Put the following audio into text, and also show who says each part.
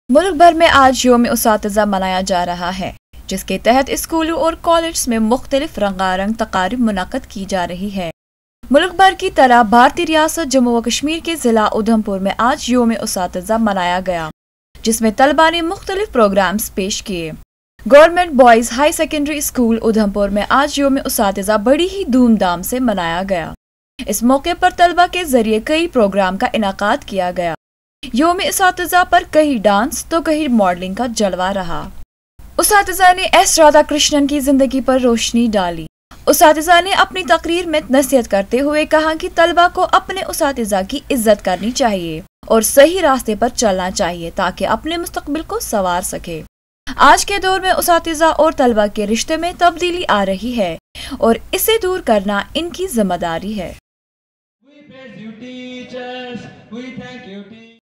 Speaker 1: ملک بھر میں آج یوم اساتذہ منایا جا رہا ہے، جس کے تحت اسکولوں اور کالجز میں مختلف رنگارنگ تقاریب منعقد کی جا رہی ہے۔ ملک بھر کی طرح بھارتی ریاست جموں و کشمیر کے ضلع ادھمپور میں آج یوم اساتذہ منایا گیا، جس میں طلبا نے مختلف پروگرامس پیش کیے۔ گورنمنٹ بوائزہائی سکنڈری اسکول ادھمپور میں آج یوم اساتذہ بڑی ہی دھوم دھام سے منایا گیا۔ اس موقع پر طلبہ کے ذریعے کئی پروگرام کا انعقاد کیا گیا۔ یوم اساتذہ پر کہیں ڈانس تو کہیں ماڈلنگ کا جلوہ رہا۔ اساتذہ نے ایس رادھا کرشنن کی زندگی پر روشنی ڈالی۔ اساتذہ نے اپنی تقریر میں نصیحت کرتے ہوئے کہا کہ طلبہ کو اپنے اساتذہ کی عزت کرنی چاہیے اور صحیح راستے پر چلنا چاہیے تاکہ اپنے مستقبل کو سنوار سکے۔ آج کے دور میں اساتذہ اور طلبہ کے رشتے میں تبدیلی آ رہی ہے اور اسے دور کرنا ان کی ذمہ داری ہے۔